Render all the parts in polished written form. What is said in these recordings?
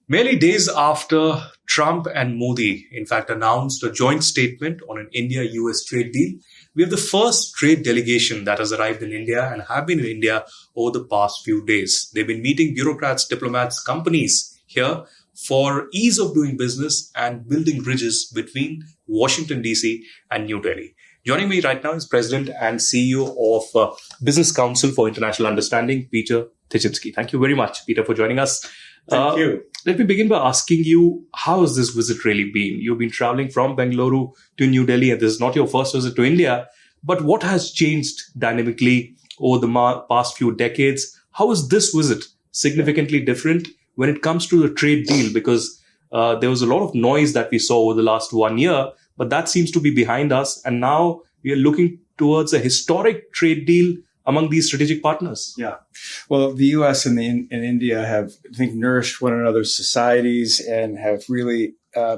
Merely days after Trump and Modi, in fact, announced a joint statement on an India-US trade deal, we have the first trade delegation that has arrived in India and have been in India over the past few days. They've been meeting bureaucrats, diplomats, companies here for ease of doing business and building bridges between Washington, D.C. and New Delhi. Joining me right now is President and CEO of Business Council for International Understanding, Peter Tichansky. Thank you very much, Peter, for joining us. Thank you. Let me begin by asking you, how has this visit really been? You've been traveling from Bengaluru to New Delhi, and this is not your first visit to India. But what has changed dynamically over the past few decades? How is this visit significantly different when it comes to the trade deal? Because there was a lot of noise that we saw over the last 1 year, but that seems to be behind us. And now we are looking towards a historic trade deal among these strategic partners. Yeah. Well, the U.S. and India have, I think, nourished one another's societies and have really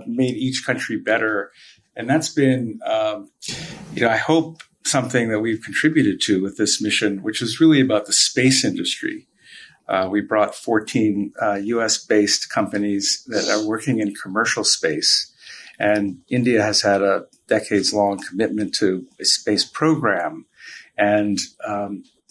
made each country better. And that's been, I hope, something that we've contributed to with this mission, which is really about the space industry. We brought 14 U.S.-based companies that are working in commercial space. And India has had a decades-long commitment to a space program. And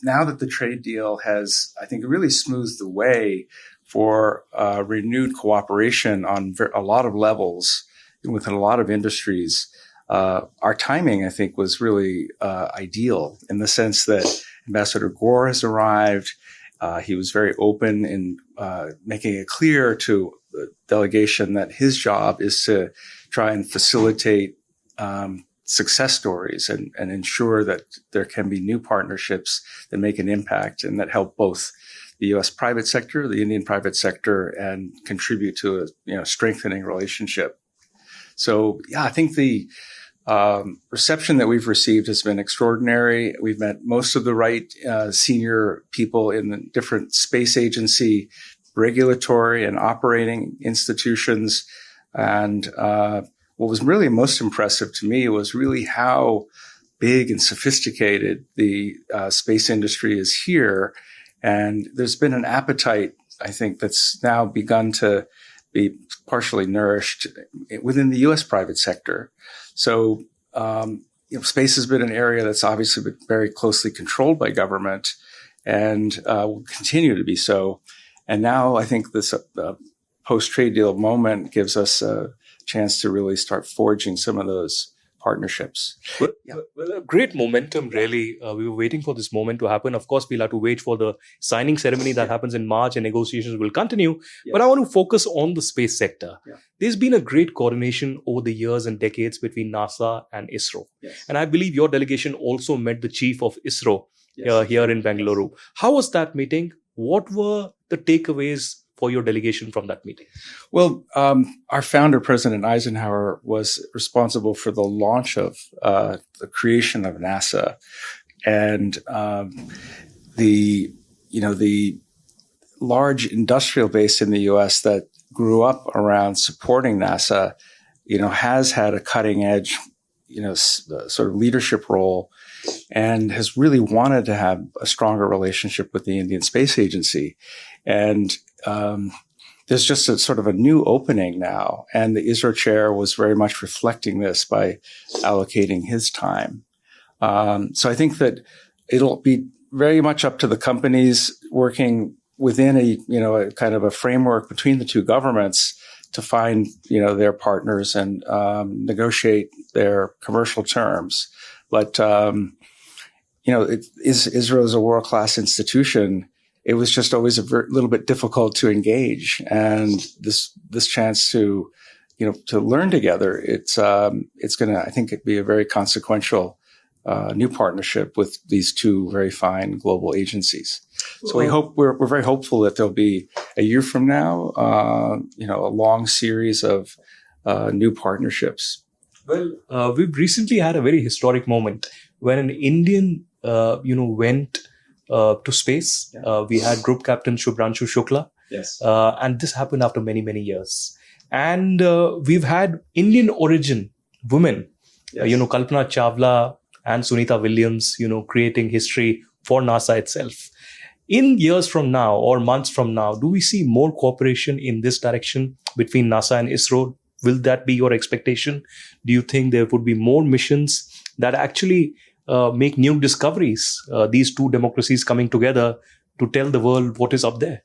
now that the trade deal has, I think, really smoothed the way for renewed cooperation on a lot of levels within a lot of industries, our timing, I think, was really ideal in the sense that Ambassador Gore has arrived. He was very open in making it clear to the delegation that his job is to try and facilitate success stories and ensure that there can be new partnerships that make an impact and that help both the U.S. private sector, the Indian private sector, and contribute to a strengthening relationship. So, I think the reception that we've received has been extraordinary. We've met most of the right senior people in the different space agency, regulatory and operating institutions. And what was really most impressive to me was really how big and sophisticated the space industry is here. And there's been an appetite, I think, that's now begun to be partially nourished within the U.S. private sector. So, space has been an area that's obviously been very closely controlled by government and will continue to be so. And now I think this post-trade deal moment gives us a chance to really start forging some of those partnerships. Well, a great momentum, really. We were waiting for this moment to happen. Of course, we'll have to wait for the signing ceremony that happens in March, and negotiations will continue. Yes. But I want to focus on the space sector. Yeah. There's been a great coordination over the years and decades between NASA and ISRO. Yes. And I believe your delegation also met the chief of ISRO here in Bengaluru. Yes. How was that meeting? What were the takeaways for your delegation from that meeting? Well, our founder, President Eisenhower, was responsible for the launch of the creation of NASA, and the large industrial base in the U.S. that grew up around supporting NASA, has had a cutting edge, sort of leadership role, and has really wanted to have a stronger relationship with the Indian Space Agency. And there's just a sort of a new opening now. And the ISRO chair was very much reflecting this by allocating his time. So I think that it'll be very much up to the companies working within a kind of a framework between the two governments to find, their partners and negotiate their commercial terms. But, ISRO is a world-class institution. It was just always a little bit difficult to engage, and this chance to learn together, it's going to, I think, be a very consequential new partnership with these two very fine global agencies. So we're very hopeful that there'll be a year from now, a long series of new partnerships. Well, we've recently had a very historic moment when an Indian, went to space. Yeah. We had Group Captain Shubhranshu Shukla. Yes. And this happened after many, many years. And we've had Indian origin women, yes. Kalpana Chawla and Sunita Williams, creating history for NASA itself. In years from now or months from now, do we see more cooperation in this direction between NASA and ISRO? Will that be your expectation? Do you think there would be more missions that actually make new discoveries, these two democracies coming together to tell the world what is up there?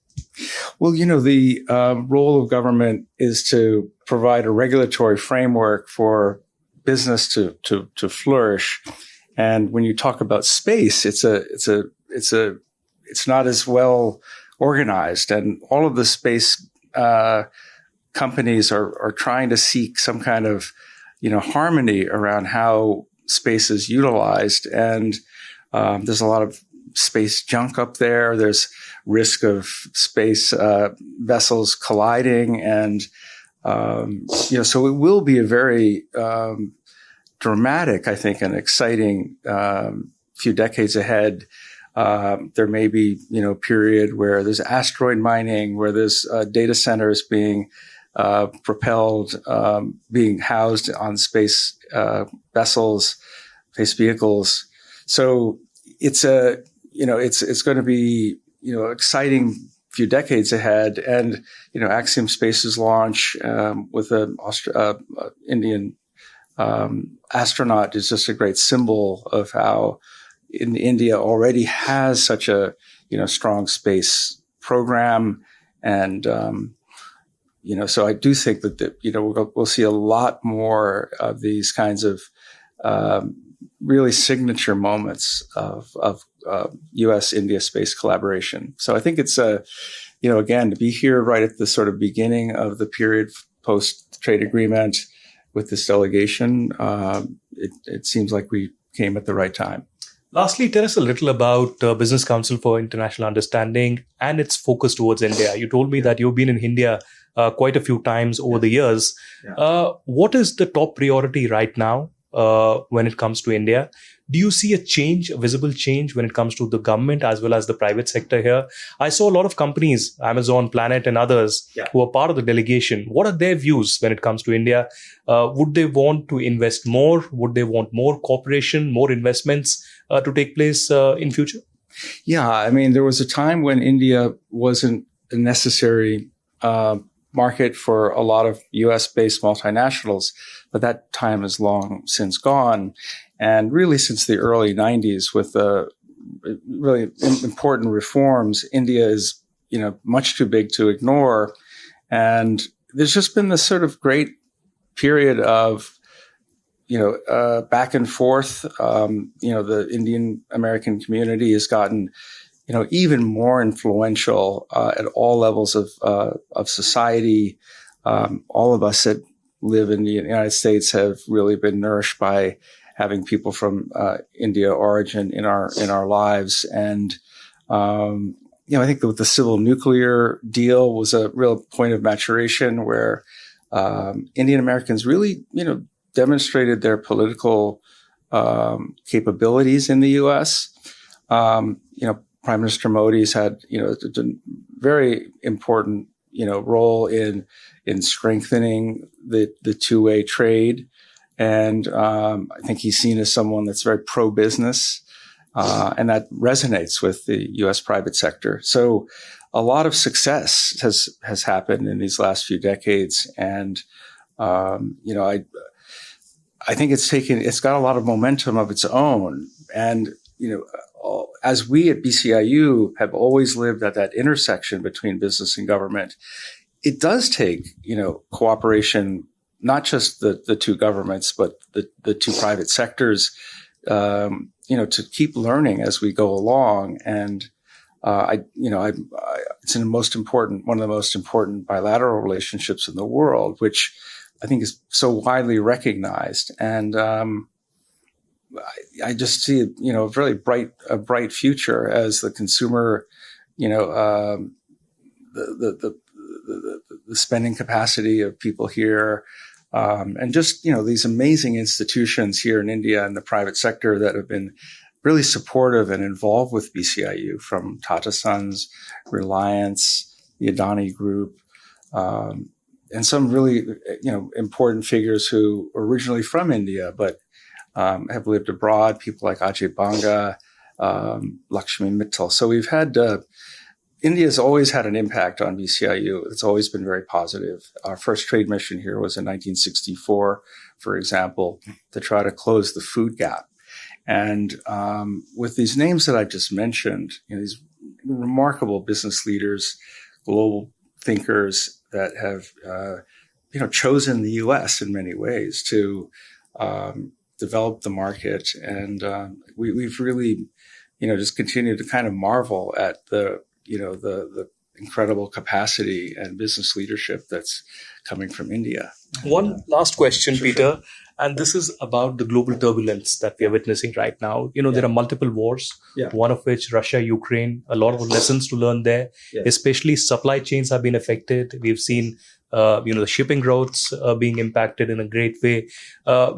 Well, the role of government is to provide a regulatory framework for business to flourish. And when you talk about space, it's not as well organized, and all of the space companies are trying to seek some kind of harmony around how space is utilized. And there's a lot of space junk up there. There's risk of space vessels colliding, and so it will be a very dramatic, I think, and exciting few decades ahead. There may be, a period where there's asteroid mining, where there's data centers being propelled, being housed on space vessels, space vehicles. So it's it's going to be, exciting few decades ahead. And, Axiom Space's launch with an Indian astronaut is just a great symbol of how India already has such a, strong space program. And, so I do think that, we'll see a lot more of these kinds of really signature moments of U.S.-India space collaboration. So I think it's again, to be here right at the sort of beginning of the period post-trade agreement with this delegation, it seems like we came at the right time. Lastly, tell us a little about Business Council for International Understanding and its focus towards India. You told me that you've been in India quite a few times over the years. Yeah. What is the top priority right now when it comes to India? Do you see a visible change when it comes to the government as well as the private sector here? I saw a lot of companies, Amazon, Planet and others, who are part of the delegation. What are their views when it comes to India? Would they want to invest more? Would they want more cooperation, more investments to take place in future? Yeah, I mean, there was a time when India wasn't a necessary market for a lot of US-based multinationals, but that time is long since gone. And really since the early 90s with really important reforms, India is, much too big to ignore. And there's just been this sort of great period of, back and forth. The Indian American community has gotten, even more influential at all levels of society. All of us that live in the United States have really been nourished by having people from India origin in our lives. And I think that the civil nuclear deal was a real point of maturation where Indian Americans really, demonstrated their political capabilities in the U.S. Prime Minister Modi's had, a very important, role in strengthening the two-way trade. And I think he's seen as someone that's very pro-business, and that resonates with the U.S. private sector. So a lot of success has happened in these last few decades. And, I think it's got a lot of momentum of its own. And, as we at BCIU have always lived at that intersection between business and government, it does take, cooperation, not just the two governments, but the two private sectors, to keep learning as we go along. And, it's one of the most important bilateral relationships in the world, which I think is so widely recognized. And, I just see, a really bright future as the consumer, the spending capacity of people here, and just, these amazing institutions here in India and the private sector that have been really supportive and involved with BCIU, from Tata Sons, Reliance, the Adani Group, and some really, important figures who are originally from India, but have lived abroad, people like Ajay Banga, Lakshmi Mittal. So we've had India's always had an impact on BCIU. It's always been very positive. Our first trade mission here was in 1964, for example, to try to close the food gap. And with these names that I've just mentioned, these remarkable business leaders, global thinkers that have, chosen the U.S. in many ways to develop the market, and we've really, just continued to kind of marvel at the incredible capacity and business leadership that's coming from India. One last question, Sure. Peter, and this is about the global turbulence that we are witnessing right now. There are multiple wars, one of which Russia, Ukraine, a lot of lessons to learn there, especially supply chains have been affected. We've seen the shipping routes being impacted in a great way.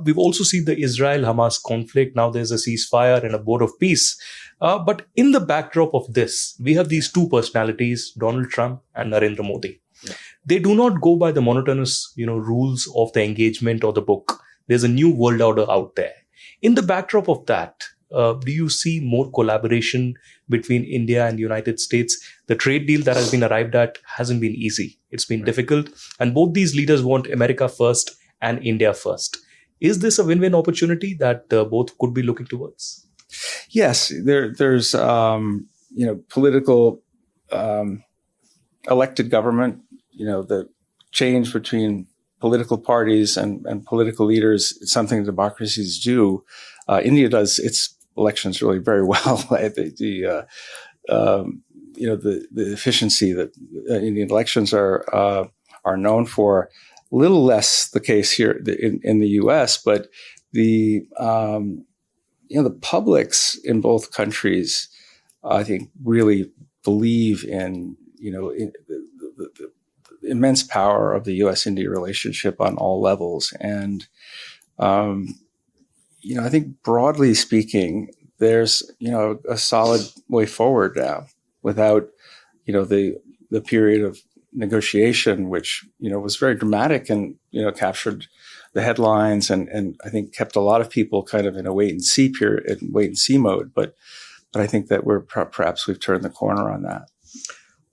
We've also seen the Israel-Hamas conflict. Now there's a ceasefire and a board of peace. But in the backdrop of this, we have these two personalities, Donald Trump and Narendra Modi. Yeah. They do not go by the monotonous, rules of the engagement or the book. There's a new world order out there. In the backdrop of that, do you see more collaboration between India and the United States? The trade deal that has been arrived at hasn't been easy. It's been difficult. And both these leaders want America first and India first. Is this a win-win opportunity that both could be looking towards? Yes, there's political elected government. The change between political parties and political leaders is something democracies do. India does its elections really very well. The efficiency that Indian elections are known for. A little less the case here in the U.S., but the publics in both countries, I think, really believe in the immense power of the U.S.-India relationship on all levels. And, I think broadly speaking, there's, a solid way forward now without, the period of negotiation, which, was very dramatic and, captured the headlines and I think kept a lot of people kind of in a wait and see mode. But I think that perhaps we've turned the corner on that.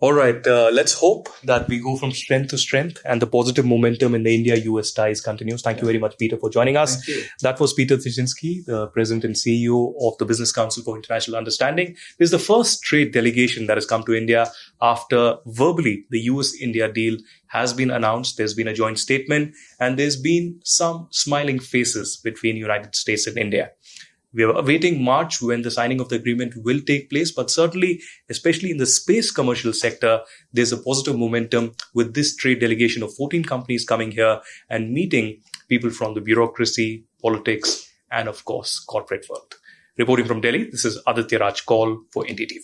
All right. Let's hope that we go from strength to strength and the positive momentum in the India-US ties continues. Thank you very much, Peter, for joining us. That was Peter Tichansky, the President and CEO of the Business Council for International Understanding. This is the first trade delegation that has come to India after verbally the US-India deal has been announced. There's been a joint statement and there's been some smiling faces between United States and India. We are awaiting March when the signing of the agreement will take place, but certainly, especially in the space commercial sector, there's a positive momentum with this trade delegation of 14 companies coming here and meeting people from the bureaucracy, politics, and of course, corporate world. Reporting from Delhi, this is Aditya Kaul for NDTV.